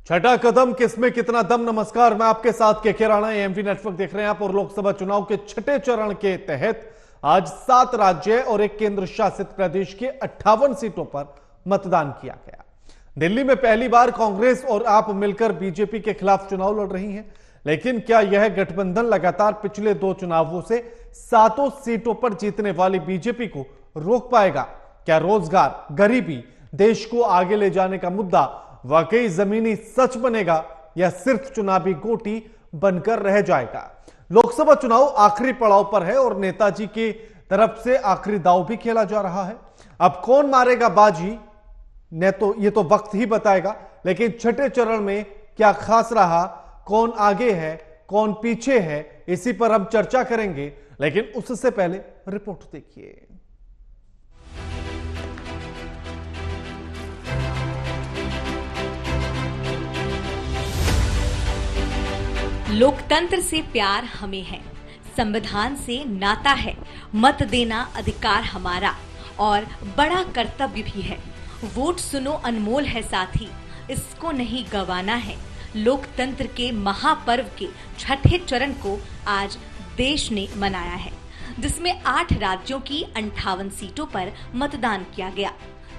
छठा कदम किसमें कितना दम। नमस्कार, मैं आपके साथ के राणा, एएमवी नेटवर्क देख रहे हैं आप। और लोकसभा चुनाव के छठे चरण के तहत आज 7 राज्य और एक केंद्र शासित प्रदेश के 58 सीटों पर मतदान किया गया। दिल्ली में पहली बार कांग्रेस और आप मिलकर बीजेपी के खिलाफ चुनाव लड़ रही हैं, लेकिन क्या यह गठबंधन लगातार पिछले 2 चुनावों से 7 सीटों पर जीतने वाली बीजेपी को रोक पाएगा? क्या रोजगार, गरीबी, देश को आगे ले जाने का मुद्दा वाकई जमीनी सच बनेगा या सिर्फ चुनावी गोटी बनकर रह जाएगा? लोकसभा चुनाव आखिरी पड़ाव पर है और नेताजी की तरफ से आखिरी दांव भी खेला जा रहा है। अब कौन मारेगा बाजी ने तो ये तो वक्त ही बताएगा, लेकिन छठे चरण में क्या खास रहा, कौन आगे है कौन पीछे है, इसी पर हम चर्चा करेंगे। लेकिन उससे पहले रिपोर्ट देखिए। लोकतंत्र से प्यार हमें है, संविधान से नाता है, मत देना अधिकार हमारा और बड़ा कर्तव्य भी है। वोट सुनो अनमोल है साथी, इसको नहीं गंवाना है। लोकतंत्र के महापर्व के छठे चरण को आज देश ने मनाया है, जिसमें 8 राज्यों की 58 सीटों पर मतदान किया गया।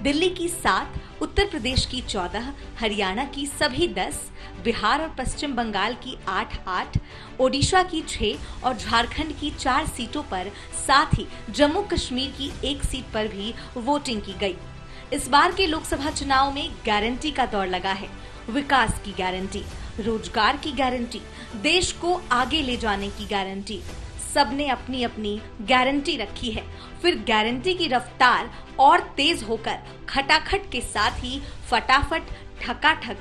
दिल्ली की 7, उत्तर प्रदेश की 14, हरियाणा की सभी 10, बिहार और पश्चिम बंगाल की 8, ओडिशा की 6 और झारखंड की 4 सीटों पर, साथ ही जम्मू कश्मीर की 1 सीट पर भी वोटिंग की गई। इस बार के लोकसभा चुनाव में गारंटी का दौर लगा है। विकास की गारंटी, रोजगार की गारंटी, देश को आगे ले जाने की गारंटी, सबने अपनी अपनी गारंटी रखी है। फिर गारंटी की रफ्तार और तेज होकर खटाखट के साथ ही फटाफट, ठकाठक,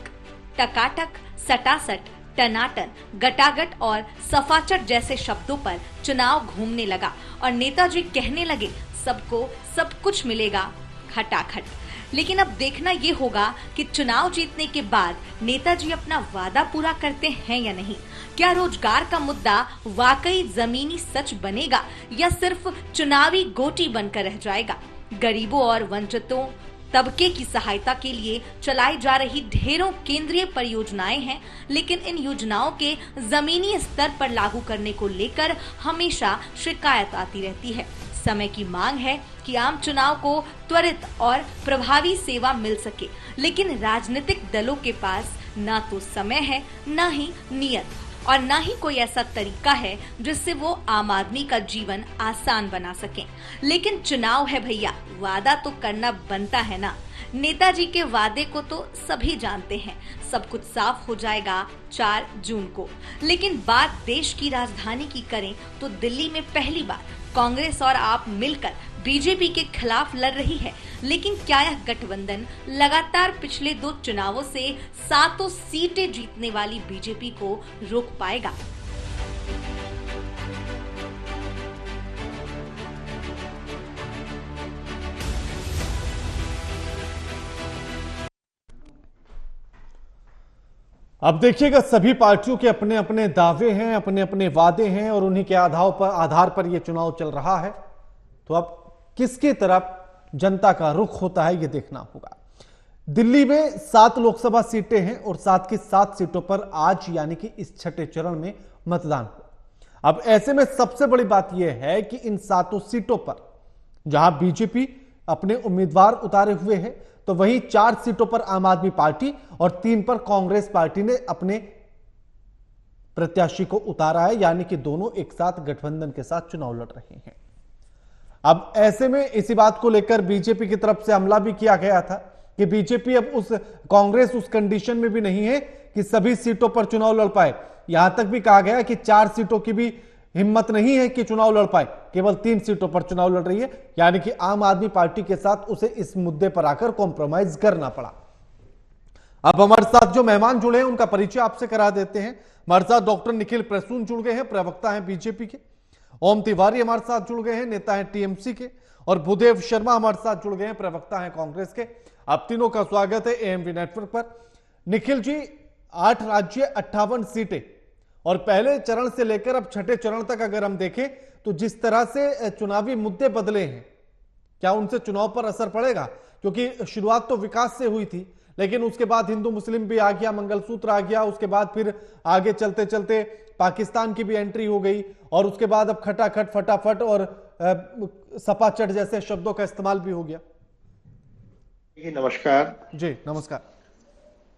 टकाटक, सटासट, टनाटन, गटागट और सफाचट जैसे शब्दों पर चुनाव घूमने लगा और नेताजी कहने लगे सबको सब कुछ मिलेगा खटाखट। लेकिन अब देखना ये होगा कि चुनाव जीतने के बाद नेताजी अपना वादा पूरा करते हैं या नहीं। क्या रोजगार का मुद्दा वाकई जमीनी सच बनेगा या सिर्फ चुनावी गोटी बनकर रह जाएगा? गरीबों और वंचितों तबके की सहायता के लिए चलाई जा रही ढेरों केंद्रीय परियोजनाएं हैं, लेकिन इन योजनाओं के जमीनी स्तर पर लागू करने को लेकर हमेशा शिकायत आती रहती है। समय की मांग है कि आम चुनाव को त्वरित और प्रभावी सेवा मिल सके, लेकिन राजनीतिक दलों के पास ना तो समय है, ना ही नियत और ना ही कोई ऐसा तरीका है जिससे वो आम आदमी का जीवन आसान बना सकें। लेकिन चुनाव है भैया, वादा तो करना बनता है ना। नेताजी के वादे को तो सभी जानते हैं, सब कुछ साफ हो जाएगा 4 जून को। लेकिन बात देश की राजधानी की करें तो दिल्ली में पहली बार कांग्रेस और आप मिलकर बीजेपी के खिलाफ लड़ रही है। लेकिन क्या यह गठबंधन लगातार पिछले 2 चुनावों से 7 सीटें जीतने वाली बीजेपी को रोक पाएगा? अब देखिएगा, सभी पार्टियों के अपने अपने दावे हैं, अपने अपने वादे हैं और उन्हीं के आधार पर यह चुनाव चल रहा है। तो अब किसकी तरफ जनता का रुख होता है यह देखना होगा। दिल्ली में 7 लोकसभा सीटें हैं और 7 की 7 सीटों पर आज यानी कि इस छठे चरण में मतदान हुआ। अब ऐसे में सबसे बड़ी बात यह है कि इन 7 सीटों पर जहां बीजेपी अपने उम्मीदवार उतारे हुए हैं, तो वहीं 4 सीटों पर आम आदमी पार्टी और 3 पर कांग्रेस पार्टी ने अपने प्रत्याशी को उतारा है, यानी कि दोनों एक साथ गठबंधन के साथ चुनाव लड़ रहे हैं। अब ऐसे में इसी बात को लेकर बीजेपी की तरफ से हमला भी किया गया था कि बीजेपी अब कांग्रेस उस कंडीशन में भी नहीं है कि सभी सीटों पर चुनाव लड़ पाए। यहां तक भी कहा गया कि 4 सीटों की भी हिम्मत नहीं है कि चुनाव लड़ पाए, केवल 3 सीटों पर चुनाव लड़ रही है, यानी कि आम आदमी पार्टी के साथ उसे इस मुद्दे पर आकर कॉम्प्रोमाइज करना पड़ा। अब हमारे साथ जो मेहमान जुड़े हैं उनका परिचय आपसे करा देते हैं। हमारे साथ डॉक्टर निखिल प्रसून जुड़ गए हैं, प्रवक्ता हैं बीजेपी के। ओम तिवारी हमारे साथ जुड़ गए हैं, नेता हैं टीएमसी के। और भूदेव शर्मा हमारे साथ जुड़ गए हैं, प्रवक्ता हैं कांग्रेस के। आप तीनों का स्वागत है एएमवी नेटवर्क पर। निखिल जी, 8 राज्य, 58 सीटें और पहले चरण से लेकर अब छठे चरण तक अगर हम देखें तो जिस तरह से चुनावी मुद्दे बदले हैं, क्या उनसे चुनाव पर असर पड़ेगा? क्योंकि शुरुआत तो विकास से हुई थी, लेकिन उसके बाद हिंदू मुस्लिम भी आ गया, मंगलसूत्र आ गया, उसके बाद फिर आगे चलते चलते पाकिस्तान की भी एंट्री हो गई और उसके बाद अब खटाखट फटाफट और सपाचट जैसे शब्दों का इस्तेमाल भी हो गया। नमस्कार जी नमस्कार।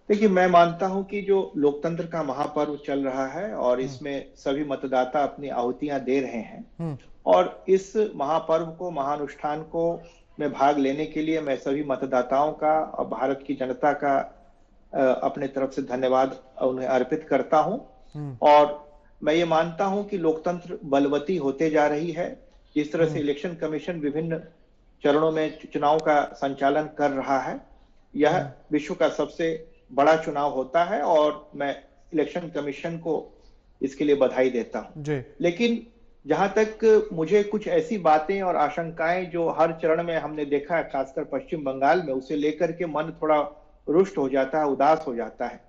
देखिए, मैं मानता हूं कि जो लोकतंत्र का महापर्व चल रहा है और इसमें सभी मतदाता अपनी आहुतियां दे रहे हैं और इस महापर्व को, महानुष्ठान को में भाग लेने के लिए मैं सभी मतदाताओं का और भारत की जनता का अपने तरफ से धन्यवाद उन्हें अर्पित करता हूं। और मैं ये मानता हूं कि लोकतंत्र बलवती होते जा रही है। जिस तरह से इलेक्शन कमीशन विभिन्न चरणों में चुनाव का संचालन कर रहा है, यह विश्व का सबसे बड़ा चुनाव होता है और मैं इलेक्शन कमीशन को इसके लिए बधाई देता हूं। लेकिन जहां तक मुझे कुछ ऐसी बातें और आशंकाएं जो हर चरण में हमने देखा है, खासकर पश्चिम बंगाल में, उसे लेकर के मन थोड़ा रुष्ट हो जाता है, उदास हो जाता है।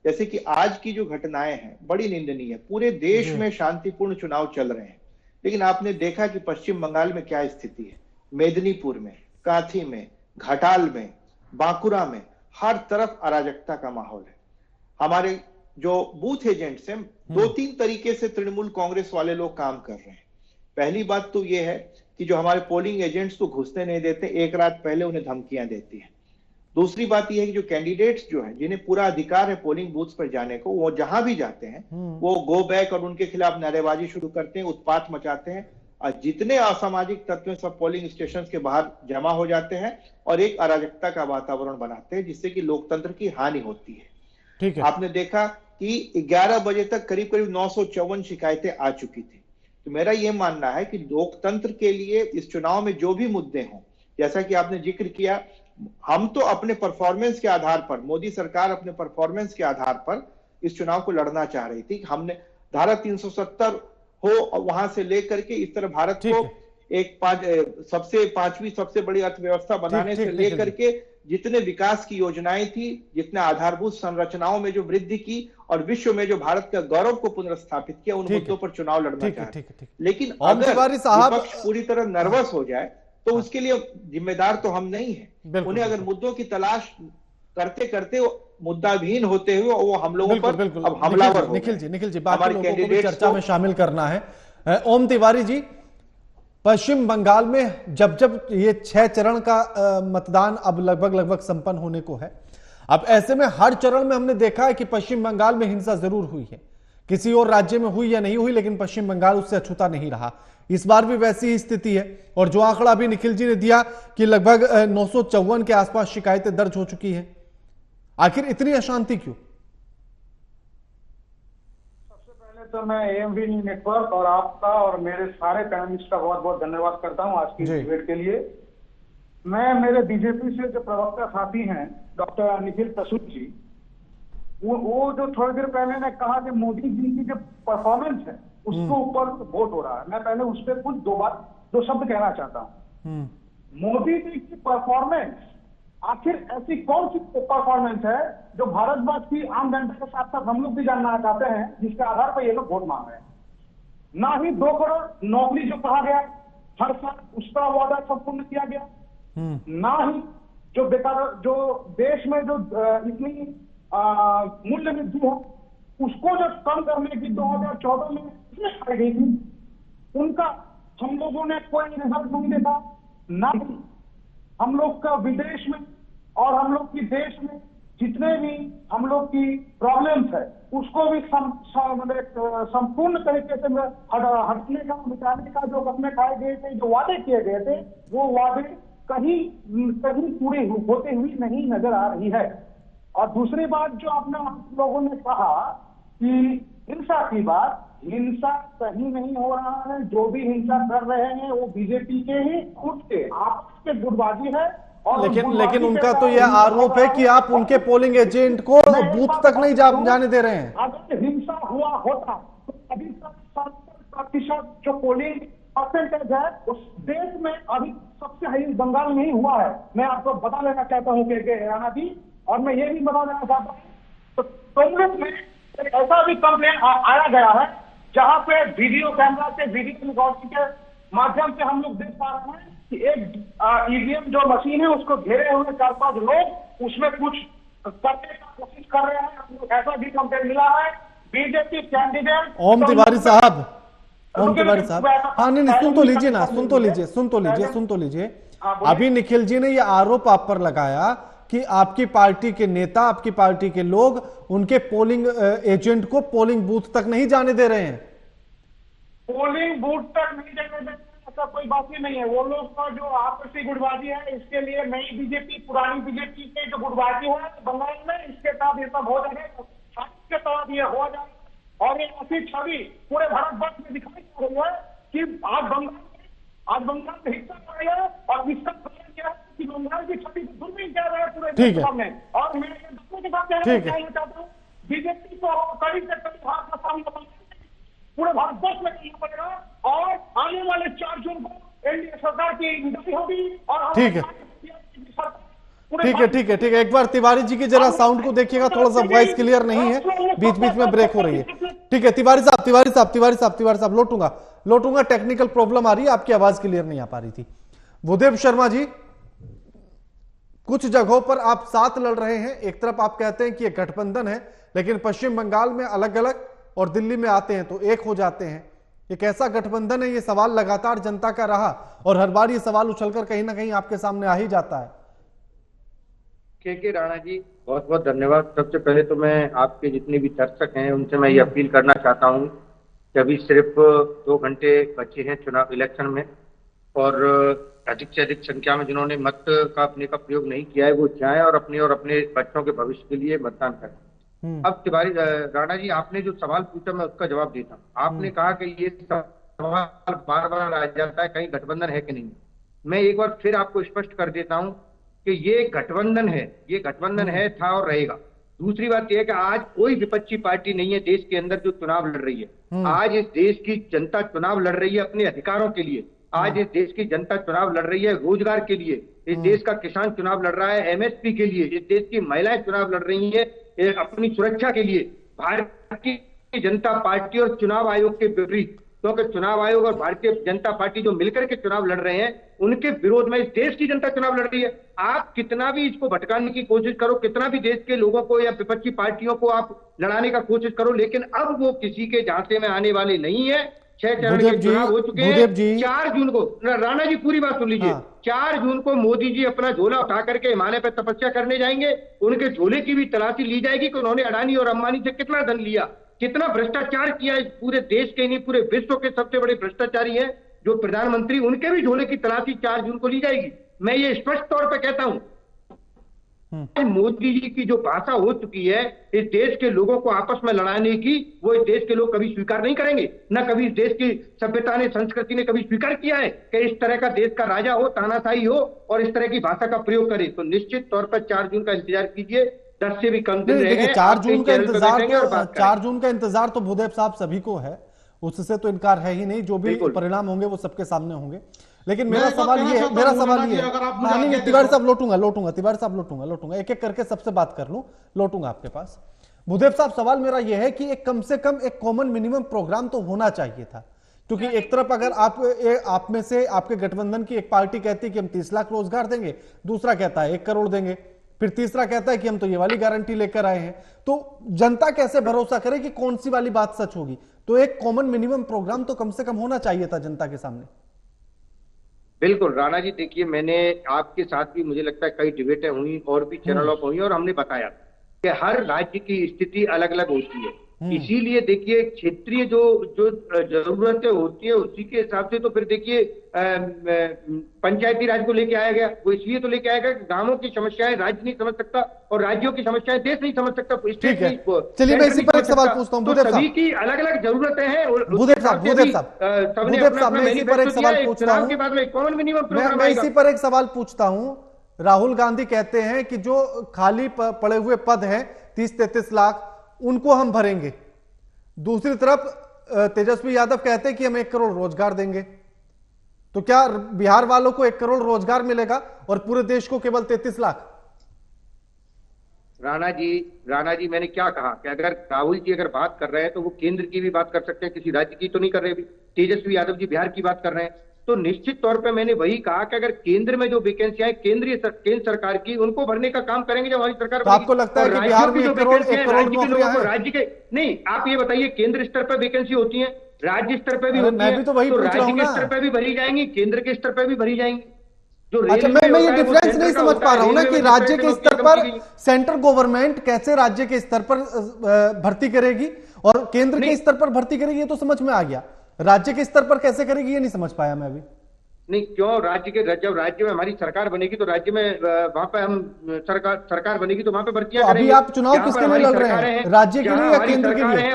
जैसे कि आज की जो घटनाएं हैं बड़ी निंदनीय है। पूरे देश में शांतिपूर्ण चुनाव चल रहे हैं, लेकिन आपने देखा कि पश्चिम बंगाल में क्या स्थिति है। मेदिनीपुर में, काथी में, घाटाल में, बांकुरा में हर तरफ अराजकता का माहौल है। हमारे जो बूथ एजेंट्स हैं, 2-3 तरीके से तृणमूल कांग्रेस वाले लोग काम कर रहे हैं। पहली बात तो यह है कि जो हमारे पोलिंग एजेंट्स तो घुसने नहीं देते, एक रात पहले उन्हें धमकियां देती है। दूसरी बात यह है कि जो कैंडिडेट्स जो हैं, जिन्हें पूरा अधिकार है पोलिंग बूथ पर जाने को, वो जहां भी जाते हैं वो गो बैक और उनके खिलाफ नारेबाजी शुरू करते हैं, उत्पात मचाते हैं और जितने असामाजिक तत्व हैं सब पोलिंग स्टेशन के बाहर जमा हो जाते हैं और एक अराजकता का वातावरण बनाते हैं, जिससे कि लोकतंत्र की हानि होती है। ठीक है। आपने देखा कि 11 बजे तक करीब करीब 954 शिकायतें आ चुकी थी। तो मेरा यह मानना है कि लोकतंत्र के लिए इस चुनाव में जो भी मुद्दे हों, जैसा कि आपने जिक्र किया, हम तो अपने परफॉर्मेंस के आधार पर, मोदी सरकार अपने परफॉर्मेंस के आधार पर इस चुनाव को लड़ना चाह रही थी। हमने धारा 370 हो और वहां से लेकर के इस तरह भारत को एक पांचवी सबसे बड़ी अर्थव्यवस्था बनाने से लेकर के जितने विकास की योजनाएं थी, जितने आधारभूत संरचनाओं में जो वृद्धि की और विश्व में जो भारत का गौरव को पुनर्स्थापित किया, उन मुद्दों पर चुनाव लड़ना चाहते हैं। लेकिन अगर विपक्ष पूरी तरह नर्वस हो जाए तो उसके लिए जिम्मेदार तो हम नहीं है। उन्हें अगर मुद्दों की तलाश करते करते मुद्दाविहीन होते हुए वो हम लोगों पर अब हमलावर हो गए। निखिल जी बाकी लोगों को भी चर्चा में शामिल करना है। ओम तिवारी जी, पश्चिम बंगाल में जब जब ये 6 चरण का मतदान अब लगभग संपन्न होने को है, अब ऐसे में हर चरण में हमने देखा है कि पश्चिम बंगाल में हिंसा जरूर हुई है। किसी और राज्य में हुई या नहीं हुई, लेकिन पश्चिम बंगाल उससे अछूता नहीं रहा। इस बार भी वैसी ही स्थिति है और जो आंकड़ा भी निखिल जी ने दिया कि लगभग 954 के आसपास शिकायतें दर्ज हो चुकी है। आखिर इतनी अशांति क्यों? सबसे पहले तो मैं एएमवी नेटवर्क और आपका और मेरे सारे पैनलिस्ट का बहुत बहुत धन्यवाद करता हूं आज की डिबेट के लिए। मैं मेरे बीजेपी से जो प्रवक्ता साथी हैं डॉक्टर निखिल प्रसूत जी, वो जो थोड़ी देर पहले ने कहा कि मोदी जी की जो परफॉर्मेंस है उसके ऊपर वोट हो रहा है, मैं पहले उस पर कुछ दो शब्द कहना चाहता हूँ। मोदी जी की परफॉर्मेंस, आखिर ऐसी कौन सी परफॉर्मेंस है जो भारतवासी आम जनता के साथ साथ हम लोग भी जानना चाहते हैं, जिसके आधार पर ये लोग वोट मांग रहे हैं। ना ही 2 करोड़ नौकरी जो कहा गया हर साल उसका वादा संपूर्ण किया गया, ना ही जो बेकार जो देश में जो इतनी मूल्य वृद्धि है उसको जो कम करने की 2014 में खाई गई थी, उनका हम लोगों ने कोई रिजल्ट नहीं देखा। ना ही हम लोग का विदेश में और हम लोग की देश में जितने भी हम लोग की प्रॉब्लम्स है उसको भी संपूर्ण तरीके से हटने का, मिटाने का जो अपने खाए गए थे, जो वादे किए गए थे, वो वादे कहीं पूरे होते हुए नहीं नजर आ रही है। और दूसरी बात जो आपने आप लोगों ने कहा कि हिंसा की बात, हिंसा कहीं नहीं हो रहा है। जो भी हिंसा कर रहे हैं वो बीजेपी के ही खुद के आपस के गुटबाजी है। और लेकिन उनका तो यह आरोप है कि आप उनके पोलिंग एजेंट को बूथ तक नहीं जाने दे रहे हैं। अगर हिंसा हुआ होता तो अभी तक 70% जो पोलिंग परसेंटेज है उस देश में अभी सबसे हाई बंगाल में ही हुआ है। मैं आपको बता लेना चाहता हूँ कि राणा जी, और मैं ये भी बता देना चाहता हूँ तो कांग्रेस में एक ऐसा भी कंप्लेन आया गया है जहां पे वीडियो कैमरा से वीडियो रिकॉर्डिंग के माध्यम से हम लोग देख पा रहे हैं कि एक ईवीएम जो मशीन है उसको घेरे हुए 4-5 लोग, उसमें कुछ करने का कोशिश कर रहे हैं। हमको ऐसा भी कंप्लेंट मिला है बीजेपी कैंडिडेट ओम तिवारी साहब, ओम तिवारी रुकिए, साहब, हाँ नहीं नहीं, सुन तो लीजिए ना, सुन तो लीजिए। हाँ, बोलिए। अभी निखिल जी ने ये आरोप आप पर लगाया कि आपकी पार्टी के नेता, आपकी पार्टी के लोग उनके पोलिंग एजेंट को पोलिंग बूथ तक नहीं जाने दे रहे हैं। पोलिंग बूथ तक नहीं जाने देते, ऐसा कोई बात ही नहीं है। वो लोग का जो आपसी गुटबाजी है, इसके लिए नई बीजेपी पुरानी बीजेपी के जो गुटबाजी है बंगाल में, इसके साथ ये सब हो जाए, के साथ ये हो जाए और ये ऐसी छवि पूरे भारतवर्ष में दिखाई जा रही है कि आज बंगाल में हिस्सा पड़ गया और इसका कारण क्या है कि बंगाल की छवि को दुर्मीन किया रहा है पूरे ठीक है। में। और मैं ये दूसरों के साथ ठीक है। कहना चाहता हूँ, बीजेपी को कड़ी से कड़ी हाथ का सामना पूरे भारतवर्ष में करना पड़ेगा और आने वाले 4 जून को एनडीए सरकार की नियुक्ति होगी और ठीक है, ठीक है। एक बार तिवारी जी की जरा साउंड को देखिएगा, थोड़ा सा वॉइस क्लियर नहीं है, बीच बीच में ब्रेक हो रही है। ठीक है तिवारी साहब, लौटूंगा, टेक्निकल प्रॉब्लम आ रही है, आपकी आवाज क्लियर नहीं आ पा रही थी। भूदेव शर्मा जी, कुछ जगहों पर आप साथ लड़ रहे हैं, एक तरफ आप कहते हैं कि ये गठबंधन है, लेकिन पश्चिम बंगाल में अलग अलग और दिल्ली में आते हैं तो एक हो जाते हैं। ये कैसा गठबंधन है? ये सवाल लगातार जनता का रहा और हर बार ये सवाल उछलकर कहीं ना कहीं आपके सामने आ ही जाता है। के राणा जी, बहुत बहुत धन्यवाद। सबसे पहले तो मैं आपके जितने भी दर्शक हैं उनसे मैं ये अपील करना चाहता हूँ कि अभी सिर्फ 2 घंटे बचे हैं चुनाव इलेक्शन में और अधिक से अधिक संख्या में जिन्होंने मत का अपने का प्रयोग नहीं किया है वो जाएं और अपने बच्चों के भविष्य के लिए मतदान करें। अब तिवारी राणा जी, आपने जो सवाल पूछा मैं उसका जवाब देता हूँ। आपने कहा कि ये सवाल बार बार आ जाता है कहीं गठबंधन है कि नहीं। मैं एक बार फिर आपको स्पष्ट कर देता हूँ कि ये गठबंधन है, था और रहेगा। दूसरी बात यह है कि आज कोई विपक्षी पार्टी नहीं है देश के अंदर जो चुनाव लड़ रही है। आज इस देश की जनता चुनाव लड़ रही है अपने अधिकारों के लिए। आज इस देश की जनता चुनाव लड़ रही है रोजगार के लिए। इस देश का किसान चुनाव लड़ रहा है एमएसपी के लिए। इस देश की महिलाएं चुनाव लड़ रही है अपनी सुरक्षा के लिए। भारतीय जनता पार्टी और चुनाव आयोग के विपरीत, क्योंकि चुनाव आयोग और भारतीय जनता पार्टी जो मिलकर के चुनाव लड़ रहे हैं उनके विरोध में इस देश की जनता चुनाव लड़ रही है। आप कितना भी इसको भटकाने की कोशिश करो, कितना भी देश के लोगों को या विपक्षी पार्टियों को आप लड़ाने का कोशिश करो, लेकिन अब वो किसी के झांसे में आने वाले नहीं है। 6 चरण के चुनाव हो चुके हैं। 4 जून को, राणा जी पूरी बात सुन लीजिए, 4 जून को मोदी जी अपना झोला उठा करके हिमालय पर तपस्या करने जाएंगे। उनके झोले की भी तलाशी ली जाएगी कि उन्होंने अडानी और अंबानी से कितना धन लिया, कितना भ्रष्टाचार किया। इस पूरे देश के नहीं पूरे विश्व के सबसे बड़े भ्रष्टाचारी हैं जो प्रधानमंत्री, उनके भी झोले की तलाशी 4 जून को ली जाएगी। मैं ये स्पष्ट तौर पर कहता हूं, मोदी जी की जो भाषा हो चुकी है इस देश के लोगों को आपस में लड़ाने की, वो इस देश के लोग कभी स्वीकार नहीं करेंगे। न कभी इस देश की सभ्यता ने, संस्कृति ने कभी स्वीकार किया है कि इस तरह का देश का राजा हो, तानाशाही हो और इस तरह की भाषा का प्रयोग करे। तो निश्चित तौर पर 4 जून का इंतजार कीजिए, 10 से भी कम दिन रह गए। 4 जून का इंतजार तो भूदेव साहब सभी को है, उससे तो इनकार है ही नहीं। जो भी परिणाम होंगे वो सबके सामने होंगे। लेकिन मेरा सवाल ये है, तिवारी साहब लौटूंगा, एक एक करके सबसे बात कर लूं, लौटूंगा आपके पास। भूदेव साहब, सवाल मेरा यह है कि एक कम से कम एक कॉमन मिनिमम प्रोग्राम तो होना चाहिए था, क्योंकि एक तरफ अगर आप में से आपके गठबंधन की एक पार्टी कहती है कि हम 30 लाख रोजगार देंगे, दूसरा कहता है 1 करोड़ देंगे, फिर तीसरा कहता है कि हम तो ये वाली गारंटी लेकर आए हैं। तो जनता कैसे भरोसा करे कि कौन सी वाली बात सच होगी? तो एक कॉमन मिनिमम प्रोग्राम तो कम से कम होना चाहिए था जनता के सामने। बिल्कुल राणा जी, देखिए मैंने आपके साथ भी मुझे लगता है कई डिबेटें हुई और भी चैनलों पर हुई और हमने बताया कि हर राज्य की स्थिति अलग अलग होती है। इसीलिए देखिए क्षेत्रीय जो जरूरतें होती है उसी के हिसाब से तो फिर देखिए पंचायती राज को लेके आया गया। वो इसलिए तो लेके आया गया कि गांवों की समस्याएं राज्य नहीं समझ सकता और राज्यों की समस्याएं देश नहीं समझ सकता। चलिए मैं इसी पर एक सवाल पूछता हूं, तो सभी की अलग अलग जरूरतें हैं। भूदेव साहब, मैं इसी पर एक सवाल पूछता हूं, मैं इसी पर एक सवाल पूछता हूं। राहुल गांधी कहते हैं कि जो खाली पड़े हुए पद हैं 30-33 लाख उनको हम भरेंगे। दूसरी तरफ तेजस्वी यादव कहते हैं कि हम 1 करोड़ रोजगार देंगे। तो क्या बिहार वालों को 1 करोड़ रोजगार मिलेगा और पूरे देश को केवल 33 लाख? राणा जी मैंने क्या कहा कि अगर राहुल जी अगर बात कर रहे हैं तो वो केंद्र की भी बात कर सकते हैं, किसी राज्य की तो नहीं कर रहे। अभी तेजस्वी यादव जी बिहार की बात कर रहे हैं, तो निश्चित तौर पे मैंने वही कहा कि अगर केंद्र में जो वैकेंसियां हैं केंद्र सरकार की, उनको भरने का काम करेंगे जब हमारी सरकार तो आपको लगता है कि बिहार में 1 करोड़ नौकरियां हैं? राज्य के नहीं, आप ये बताइए, केंद्र स्तर पर वैकेंसी होती है, राज्य स्तर पर भी होती मैं है, भी तो वही पूछ रहा राज्य हूं के ना। स्तर पर भी भरी जाएंगी, केंद्र के स्तर पर भी भरी जाएंगी। अच्छा, मैं ये डिफरेंस नहीं समझ पा रहा हूं ना कि राज्य के स्तर पर सेंट्रल गवर्नमेंट कैसे राज्य के स्तर पर भर्ती करेगी और केंद्र के स्तर पर भर्ती करेगी, ये तो समझ में आ गया। राज्य के स्तर पर कैसे करेगी ये नहीं समझ पाया मैं अभी। नहीं, क्यों जब राज्य में हमारी सरकार बनेगी तो राज्य में वहां पे हम सरकार बनेगी तो वहां पे भर्तियां करेंगे। अभी आप चुनाव किसके लिए लड़ रहे हैं, राज्य के लिए या केंद्र के लिए?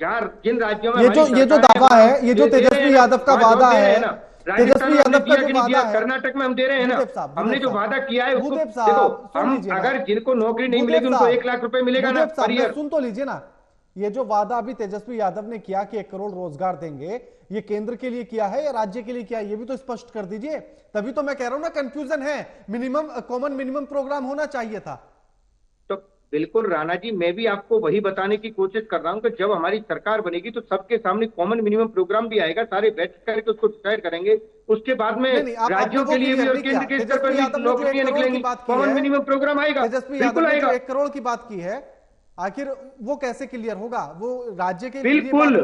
जहाँ जिन राज्यों में ये जो दावा है, ये जो तेजस्वी यादव का वादा है, तेजस्वी यादव का जो वादा है, कर्नाटक में हम दे रहे हैं ना, हमने जो वादा किया है उसको देखो, हम अगर जिनको नौकरी नहीं मिलेगी उनको 1 लाख रुपए मिलेगा ना पर ईयर। सुन तो लीजिए ना, ये जो वादा अभी तेजस्वी यादव ने किया कि 1 करोड़ रोजगार देंगे, ये केंद्र के लिए किया है या राज्य के लिए किया है, ये भी तो स्पष्ट कर दीजिए। तभी तो मैं कह रहा हूं ना कंफ्यूजन है। कॉमन मिनिमम प्रोग्राम होना चाहिए था। तो बिल्कुल राणा जी, मैं भी आपको वही बताने की कोशिश कर रहा हूं कि जब हमारी सरकार बनेगी तो सबके सामने कॉमन मिनिमम प्रोग्राम भी आएगा, सारे बैठ करके उसको डिसाइड करेंगे, उसके बाद में राज्यों के लिए भी और केंद्र के स्तर पर भी नौकरियां निकलेंगी, कॉमन मिनिमम प्रोग्राम आएगा, बिल्कुल आएगा। 1 करोड़ की बात की है, आखिर वो कैसे क्लियर होगा? वो राज्य के बिल्कुल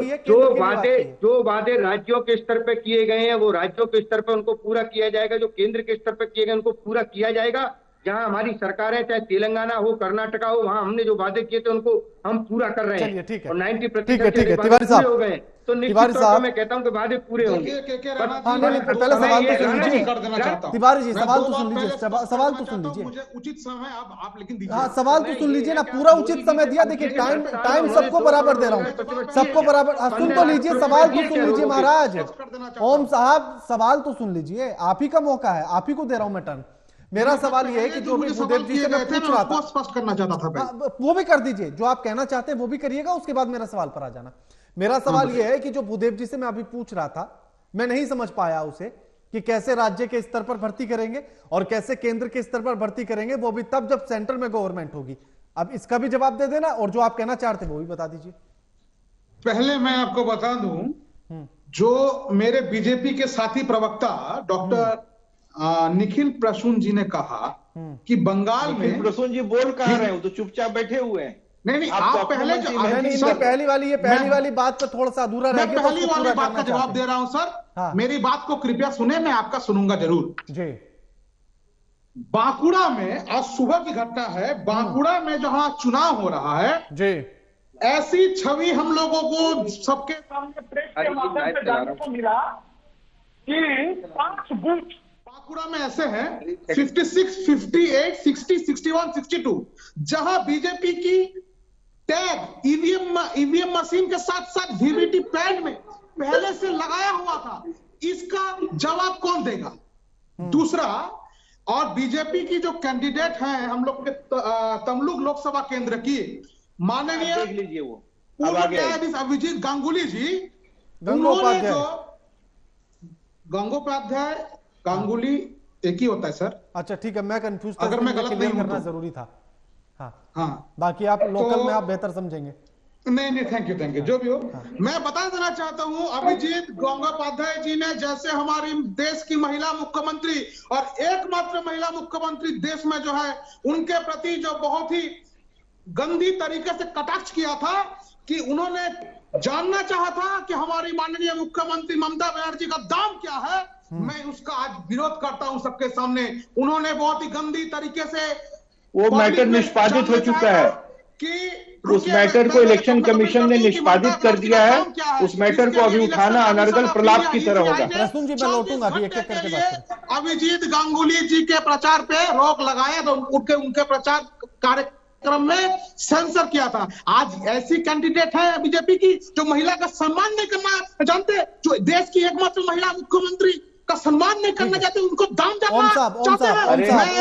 जो वादे राज्यों के स्तर पर किए गए हैं वो राज्यों के स्तर पर उनको पूरा किया जाएगा, जो केंद्र के स्तर पर किए गए उनको पूरा किया जाएगा। जहां हमारी सरकारें, चाहे तेलंगाना हो, कर्नाटका हो, वहां हमने जो वादे किए थे उनको हम पूरा कर रहे हैं। ठीक है, और 90% तिवारी साहब हो गए, तो निश्चित तौर पर मैं कहता हूं कि वादे पूरे होंगे। पहले सवाल तो सुन लीजिए तिवारी जी, सवाल तो सुन लीजिए, सवाल तो सुन लीजिए। मुझे उचित समय आप लेकिन दीजिए। हाँ, सवाल तो सुन लीजिए ना, पूरा उचित समय दिया। देखिए टाइम सबको बराबर दे रहा हूँ, सबको बराबर। सुन तो लीजिए, सवाल तो सुन लीजिए महाराज। ओम साहब, सवाल तो सुन लीजिए, आप ही का मौका है, आप ही को दे रहा हूं मैं टर्न। मेरा सवाल ये है कि जो भूदेव जी से मैं पूछ रहा था, स्पष्ट करना चाहता था, वो भी कर दीजिए। जो आप कहना चाहते हैं वो भी करिएगा, उसके बाद मेरा सवाल पर आ जाना। मेरा सवाल ये है कि जो भूदेव जी से मैं अभी पूछ रहा था, मैं नहीं समझ पाया उसे कि कैसे राज्य के स्तर पर भर्ती करेंगे और कैसे केंद्र के स्तर पर भर्ती करेंगे, वो भी तब जब सेंट्रल में गवर्नमेंट होगी। अब इसका भी जवाब दे देना और जो आप कहना चाहते वो भी बता दीजिए। पहले मैं आपको बता दूं, जो मेरे बीजेपी के साथी प्रवक्ता डॉक्टर निखिल प्रसून जी ने कहा कि बंगाल में, प्रसून जी बोल कहाँ रहे हो, तो चुपचाप बैठे हुए हैं। नहीं, आप पहले जो पहली वाली बात पर थोड़ा सा अधूरा रह गया। पहली वाली बात का जवाब दे रहा हूं सर। हाँ। मेरी बात को कृपया सुने, मैं आपका सुनूंगा जरूर जी। बांकुड़ा में आज सुबह की घटना है, बांकुड़ा में जहां चुनाव हो रहा है जी, ऐसी छवि हम लोगों को सबके सामने प्रेस के माध्यम से जानने को मिला कि 5 बूथ बांकुड़ा में ऐसे हैं 56, 58, 60, 61, 62, जहां बीजेपी की टैग ईवीएम मशीन के साथ साथ वीवीटी पैड में पहले से लगाया हुआ था। इसका जवाब कौन देगा? दूसरा, और बीजेपी की जो कैंडिडेट हैं हम लोग के तमलुक लोकसभा केंद्र की माननीय न्यायाधीश अभिजीत गांगुली जी, उन्होंने जो गांगुली एक ही होता है सर। अच्छा ठीक है, मैं कंफ्यूज था, अगर मैं गलत नहीं करना जरूरी था। हाँ, बाकी आप लोकल में आप बेहतर समझेंगे। नहीं, थैंक यू जो भी हो। हाँ। मैं बता देना चाहता हूं, अभिजीत गंगोपाध्याय जी ने, जैसे हमारी देश की महिला मुख्यमंत्री और एकमात्र महिला मुख्यमंत्री देश में जो है, उनके प्रति जो बहुत ही गंदी तरीके से कटाक्ष किया था कि उन्होंने जानना चाहा था कि हमारी माननीय मुख्यमंत्री ममता बनर्जी का दाम क्या है। मैं उसका आज विरोध करता हूं सबके सामने। उन्होंने बहुत ही गंदी तरीके से, वो मैटर निष्पादित हो चुका है कि उस मैटर को इलेक्शन कमीशन ने निष्पादित कर दिया है। उस मैटर को अभी उठाना अनर्गल प्रलाप की तरह होगा। प्रसून जी, मैं लौटूंगा अभी एक-एक करके बात करें। अभिजीत गांगुली जी के प्रचार पे रोक लगाए तो उनके प्रचार कार्यक्रम में सेंसर किया था। आज ऐसी कैंडिडेट है बीजेपी की जो महिला का सम्मान नहीं करना जानते, जो देश की एकमात्र महिला मुख्यमंत्री का सम्मान नहीं करना चाहते, उनको दाम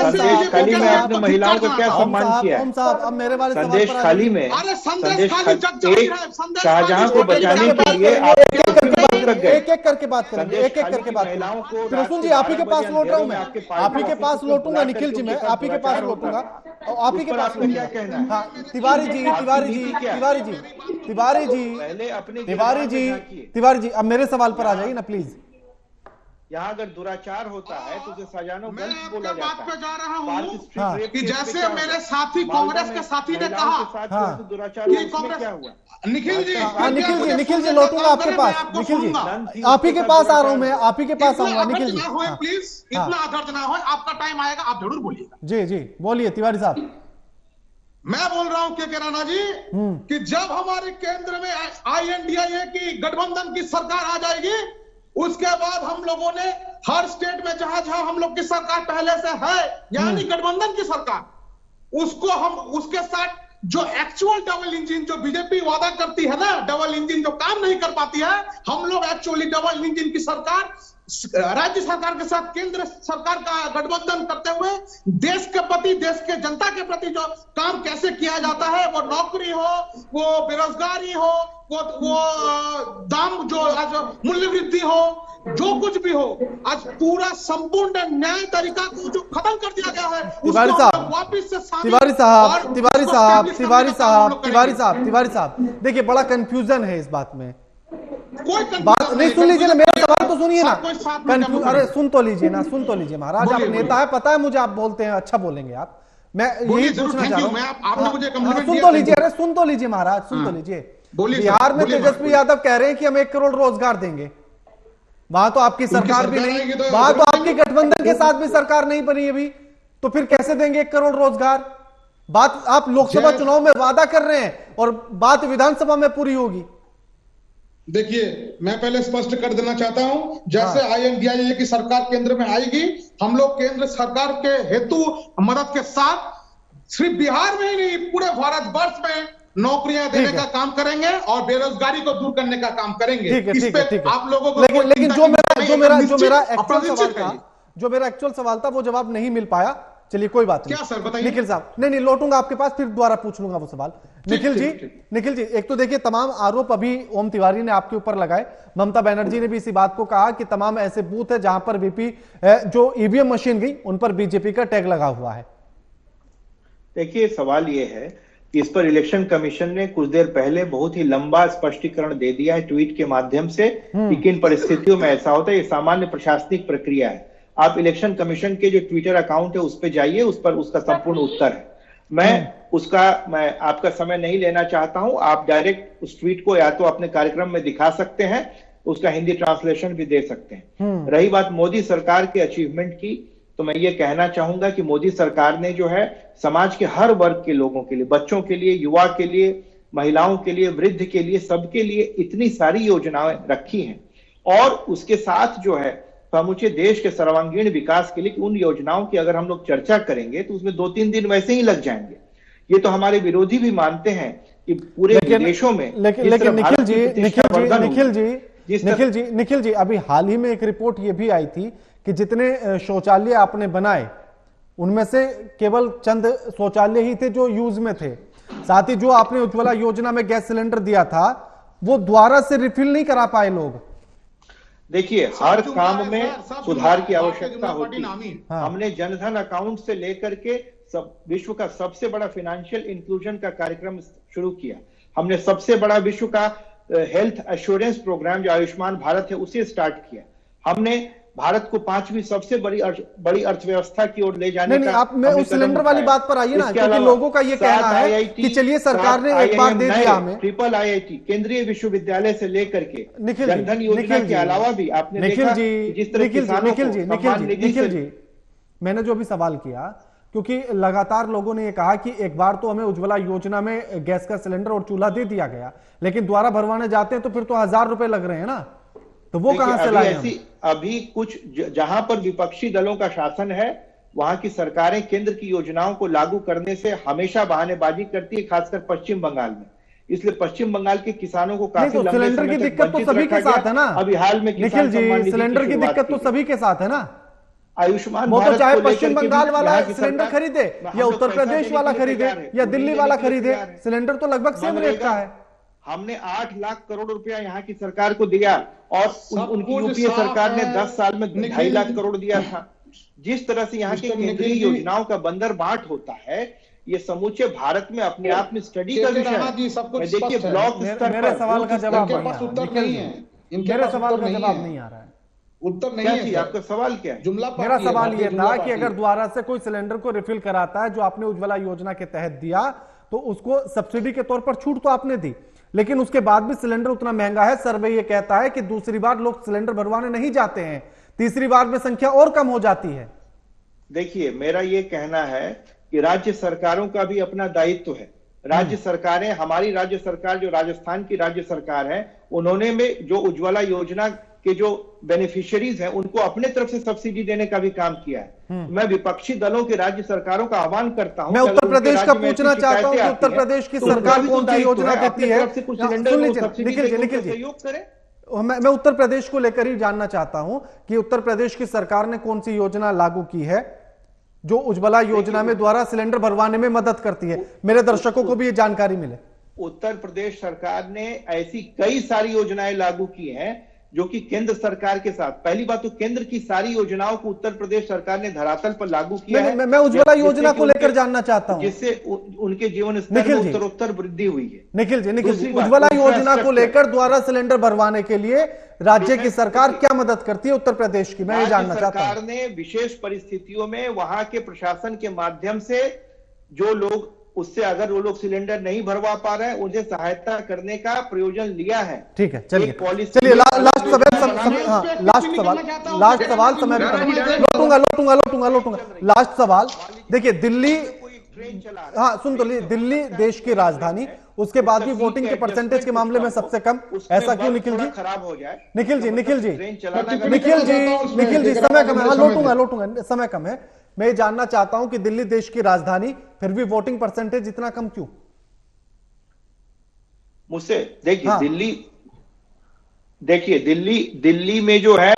संदेश खाली में आपने महिलाओं का क्या सम्मान किया है? अब मेरे वाले संदेश खाली में शाहजहां को बचाने के लिए आप एक-एक करके बात करेंगे, एक-एक करके बात करेंगे। प्रसून जी, आप ही के पास लौट रहा हूं मैं, आप ही के पास लौटूंगा। निखिल जी, मैं आप ही के पास लौटूंगा, आप ही के पास लौटूंगा। हाँ, तिवारी जी, अब मेरे सवाल पर आ जाइए ना प्लीज। यहाँ अगर दुराचार होता है तो उसे सजानो मैं गंज बोला आपके बात जाता पे है। जा रहा पार्क हूँ स्ट्रीट हाँ। रेप कि केस में जैसे क्या मेरे हुआ? साथी मालदा कांग्रेस में के साथी ने महिलाओं कहा के साथ हाँ। जो दुराचार हुआ, कि उसमें कांग्रेस क्या हुआ? निखिल जी निखिल जी लौटूंगा आपके पास, निखिल जी आप ही के पास आ रहा हूं मैं, आप ही के पास आऊंगा निखिल जी। हाँ। प्लीज हाँ। इतना अदर्द ना हो, आपका टाइम आएगा, आप जरूर बोलिएगा। जी जी बोलिए तिवारी साहब। मैं बोल रहा हूं के राणा जी कि जब हमारे केंद्र में INDIA की गठबंधन की सरकार आ जाएगी, उसके बाद हम लोगों ने हर स्टेट में जहां जहां हम लोग की सरकार पहले से है, यानी गठबंधन की सरकार, उसको हम उसके साथ जो एक्चुअल डबल इंजन जो बीजेपी वादा करती है ना, डबल इंजन जो काम नहीं कर पाती है, हम लोग एक्चुअली डबल इंजन की सरकार राज्य सरकार के साथ केंद्र सरकार का गठबंधन करते हुए देश के प्रति, देश के जनता के प्रति जो काम कैसे किया जाता है, वो नौकरी हो, वो बेरोजगारी हो, वो दाम जो आज मूल्य वृद्धि हो, जो कुछ भी हो, आज पूरा संपूर्ण न्याय तरीका को जो खत्म कर दिया गया है, तिवारी साहब, वापिस से तिवारी साहब देखिए बड़ा कंफ्यूजन है इस बात में। कोई बात नहीं, सुन लीजिए ना मेरा सवाल तो सुनिए ना। अरे सुन तो लीजिए महाराज, आप नेता है, पता है मुझे, आप बोलते हैं, अच्छा बोलेंगे आप। मैं यही पूछना चाह रहा हूँ, सुन तो लीजिए, अरे सुन तो लीजिए महाराज, सुन तो लीजिए। बिहार में तेजस्वी यादव कह रहे हैं कि हम 1 करोड़ रोजगार देंगे, वहां तो आपकी सरकार भी नहीं, वहां तो आपकी गठबंधन के साथ भी सरकार नहीं बनी अभी, तो फिर कैसे देंगे 1 करोड़ रोजगार? बात आप लोकसभा चुनाव में वादा कर रहे हैं और बात विधानसभा में पूरी होगी। देखिए, मैं पहले स्पष्ट कर देना चाहता हूं, जैसे INDIA की सरकार केंद्र में आएगी, हम लोग केंद्र सरकार के हेतु मदद के साथ सिर्फ बिहार में ही नहीं, पूरे भारत वर्ष में नौकरियां देने का काम करेंगे और बेरोजगारी को दूर करने का काम करेंगे। इस पे आप लोगों को लेकिन जो मेरा एक्चुअल सवाल था वो जवाब नहीं मिल पाया। चलिए कोई बात नहीं। क्या सर बताइए। निखिल साहब, नहीं लौटूंगा आपके पास, फिर दोबारा पूछ लूंगा वो सवाल। निखिल जी एक तो देखिए तमाम आरोप अभी ओम तिवारी ने आपके ऊपर लगाए, ममता बनर्जी ने भी इसी बात को कहा कि तमाम ऐसे बूथ है जहां पर जो EVM मशीन गई उन पर बीजेपी का टैग लगा हुआ है। देखिए सवाल ये है कि इस पर इलेक्शन कमीशन ने कुछ देर पहले बहुत ही लंबा स्पष्टीकरण दे दिया है ट्वीट के माध्यम से कि किन परिस्थितियों में ऐसा होता है। ये सामान्य प्रशासनिक प्रक्रिया है। आप इलेक्शन कमीशन के जो ट्विटर अकाउंट है उस पर जाइए, उस पर उसका संपूर्ण उत्तर है। मैं आपका समय नहीं लेना चाहता हूं, आप डायरेक्ट उस ट्वीट को या तो अपने कार्यक्रम में दिखा सकते हैं, उसका हिंदी ट्रांसलेशन भी दे सकते हैं। रही बात मोदी सरकार के अचीवमेंट की, तो मैं ये कहना चाहूंगा कि मोदी सरकार ने जो है समाज के हर वर्ग के लोगों के लिए, बच्चों के लिए, युवा के लिए, महिलाओं के लिए, वृद्ध के लिए, सबके लिए इतनी सारी योजनाएं रखी हैं, और उसके साथ जो है समूचे देश के सर्वांगीण विकास के लिए उन योजनाओं की अगर हम लोग चर्चा करेंगे तो उसमें 2-3 दिन वैसे ही लग जाएंगे। ये तो हमारे विरोधी भी मानते हैं कि पूरे विदेशों में। लेकिन निखिल जी अभी हाल ही में एक रिपोर्ट ये भी आई थी कि जितने शौचालय आपने बनाए उनमें से केवल चंद शौचालय ही थे जो यूज में थे। साथ ही जो आपने उज्ज्वला योजना में गैस सिलेंडर दिया था वो दोबारा से रिफिल नहीं करा पाए लोग। देखिए, हर काम में सुधार की आवश्यकता होती है। हमने जनधन अकाउंट से लेकर के विश्व का सबसे बड़ा फाइनेंशियल इंक्लूजन का कार्यक्रम शुरू किया। हमने सबसे बड़ा विश्व का हेल्थ एश्योरेंस प्रोग्राम जो आयुष्मान भारत है उसे स्टार्ट किया। हमने भारत को 5वीं सबसे बड़ी अर्थव्यवस्था की ओर ले जाने का। आप में उस सिलेंडर वाली बात पर आइए ना, क्योंकि लोगों का ये कहना है कि चलिए सरकार ने एक बार दे दिया हमें। ट्रिपल IIT केंद्रीय विश्वविद्यालय से लेकर के जनधन योजना के अलावा भी आपने देखा जिस तरह किसानों निखिल जी मैंने जो भी सवाल किया, क्योंकि लगातार लोगों ने ये कहा कि एक बार तो हमें उज्ज्वला योजना में गैस का सिलेंडर और चूल्हा दे दिया गया, लेकिन दोबारा भरवाने जाते हैं तो फिर तो 1000 रुपए लग रहे हैं ना, तो वो कहां से लाए? अभी कुछ जहां पर विपक्षी दलों का शासन है वहां की सरकारें केंद्र की योजनाओं को लागू करने से हमेशा बहानेबाजी करती है, खासकर पश्चिम बंगाल में। इसलिए पश्चिम बंगाल के किसानों को काफी लंबे सिलेंडर की दिक्कत तो सभी के साथ है ना। अभी हाल में निखिल जी सिलेंडर की दिक्कत तो सभी के साथ है ना। आयुष्मान वो तो चाहे पश्चिम बंगाल वाला सिलेंडर खरीदे या उत्तर प्रदेश वाला खरीदे या दिल्ली वाला खरीदे, सिलेंडर तो लगभग सेम रेट का है। हमने 8 लाख करोड़ रुपया यहाँ की सरकार को दिया और उनकी यूपीए सरकार ने 10 साल में 2.5 लाख करोड़ दिया था। जिस तरह से यहाँ की केंद्रीय योजनाओं का बंदर बांट होता है, ये समूचे भारत में अपने आप में स्टडी का विषय है। देखिए ब्लॉक स्तर पर मेरे सवाल का जवाब नहीं आ रहा है। उत्तर नहीं क्या है चीज? सर। आपका सवाल क्या है? जुमला मेरा पार्टी है, सवाल भारतीय ये जुमला था कि पार्टी अगर है। दोबारा से कोई सिलेंडर को रिफिल कराता है जो आपने उज्ज्वला योजना के तहत दिया, तो उसको सब्सिडी के तौर पर छूट तो आपने दी, लेकिन उसके बाद भी सिलेंडर उतना महंगा है। सर्वे ये कहता है कि दूसरी बार लोग सिलेंडर भरवाने नहीं जाते हैं, तीसरी बार में संख्या और कम हो जाती है। देखिए, मेरा ये कहना है कि राज्य सरकारों का भी अपना दायित्व है। राज्य सरकारें, हमारी राज्य सरकार जो राजस्थान की राज्य सरकार है, उन्होंने में जो उज्ज्वला योजना के जो बेनिफिशियरीज हैं उनको अपने तरफ से सब्सिडी देने का भी काम किया है। मैं विपक्षी दलों की राज्य सरकारों का आह्वान करता हूं। मैं उत्तर प्रदेश का पूछना चाहता हूं कि उत्तर प्रदेश की सरकार कौन सी योजना देती है? सुन लीजिए निखिल जी, सहयोग करें। मैं उत्तर प्रदेश को लेकर ही जानना चाहता हूं कि उत्तर प्रदेश की सरकार ने कौन सी योजना लागू की है जो उज्ज्वला योजना में द्वारा सिलेंडर भरवाने में मदद करती है, मेरे दर्शकों को भी ये जानकारी मिले। उत्तर प्रदेश सरकार ने ऐसी कई सारी योजनाएं लागू की हैं जो कि केंद्र सरकार के साथ, पहली बात तो केंद्र की सारी योजनाओं को उत्तर प्रदेश सरकार ने धरातल पर लागू किया है। मैं उज्ज्वला योजना को लेकर जानना चाहता हूं, जिससे उनके जीवन स्तर में उत्तरोत्तर वृद्धि हुई है। निखिल जी, उज्ज्वला योजना को लेकर द्वारा सिलेंडर भरवाने के लिए राज्य की सरकार क्या मदद करती है उत्तर प्रदेश की, मैं ये जानना चाहता हूं। सरकार ने विशेष परिस्थितियों में वहां के प्रशासन के माध्यम से जो लोग उससे अगर वो लोग सिलेंडर नहीं भरवा पा रहे हैं उन्हें सहायता करने का प्रयोजन लिया है। ठीक है, चलिए लास्ट सवाल समय लौटूंगा। लास्ट सवाल देखिए, दिल्ली, हाँ सुन तो लीजिए, दिल्ली देश की राजधानी, उसके बाद भी वोटिंग के परसेंटेज के मामले में सबसे कम, ऐसा क्यों निखिल जी? खराब हो जाए निखिल जी समय कम है, लौटूंगा समय कम है। मैं ये जानना चाहता हूं कि दिल्ली देश की राजधानी, फिर भी वोटिंग परसेंटेज इतना कम क्यों? मुझसे देखिए, दिल्ली में जो है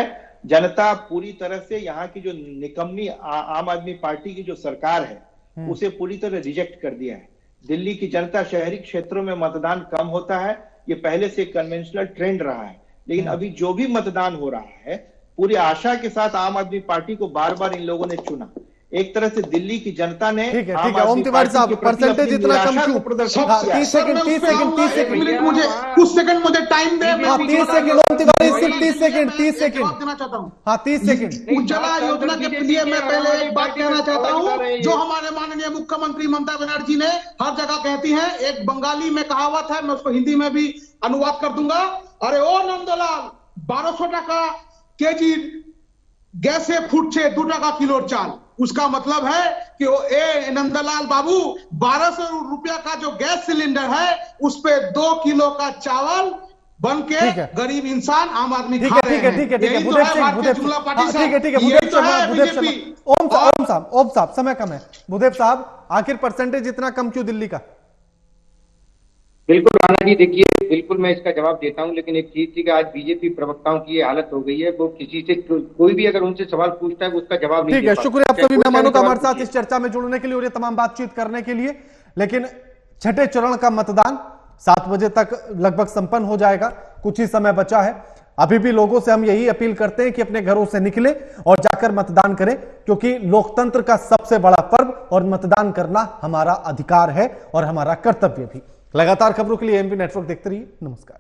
जनता पूरी तरह से यहाँ की जो निकम्मी आम आदमी पार्टी की जो सरकार है उसे पूरी तरह रिजेक्ट कर दिया है। दिल्ली की जनता शहरी क्षेत्रों में मतदान कम होता है, ये पहले से कन्वेंशनल ट्रेंड रहा है, लेकिन अभी जो भी मतदान हो रहा है पूरी आशा के साथ आम आदमी पार्टी को बार बार इन लोगों ने चुना। एक तरह से दिल्ली की जनता ने ठीक है ओम तिवारी साहब, परसेंटेज इतना कम क्यों? 30 सेकंड मुझे कुछ सेकंड मुझे टाइम दे। 30 सेकंड ओम तिवारी, सिर्फ 30 सेकंड। हाँ 30 सेकंड। उज्ज्वला योजना के लिए मैं पहले एक बात कहना चाहता हूँ, जो हमारे माननीय मुख्यमंत्री ममता बनर्जी ने हर जगह कहती है, एक बंगाली में कहावत है, मैं उसको हिंदी में भी अनुवाद कर दूंगा। अरे ओ नंदलाल, 1200 টাকা केजी गैसे फुटছে 2 টাকা किलो चाल। उसका मतलब है कि ए नंदलाल बाबू, 1200 रुपया का जो गैस सिलेंडर है उस पे 2 किलो का चावल बन के गरीब इंसान आम आदमी खा रहे हैं। ठीक है ओम साहब समय कम है। भूदेव साहब, आखिर परसेंटेज इतना कम क्यों दिल्ली का? बिल्कुल राणा जी, देखिए बिल्कुल मैं इसका जवाब देता हूं, लेकिन एक चीज थी कि आज बीजेपी प्रवक्ताओं की ये हालत हो गई है, वो किसी से कोई भी अगर उनसे सवाल पूछता है उसका जवाब नहीं। ठीक है, शुक्रिया आप सभी मेहमानों का हमारे साथ इस चर्चा में जुड़ने के लिए और ये तमाम बातचीत करने के लिए। लेकिन छठे चरण का मतदान 7 बजे तक लगभग संपन्न हो जाएगा, कुछ ही समय बचा है। अभी भी लोगों से हम यही अपील करते हैं कि अपने घरों से निकले और जाकर मतदान करें, क्योंकि लोकतंत्र का सबसे बड़ा पर्व और मतदान करना हमारा अधिकार है और हमारा कर्तव्य भी। लगातार खबरों के लिए एमपी नेटवर्क देखते रहिए। नमस्कार।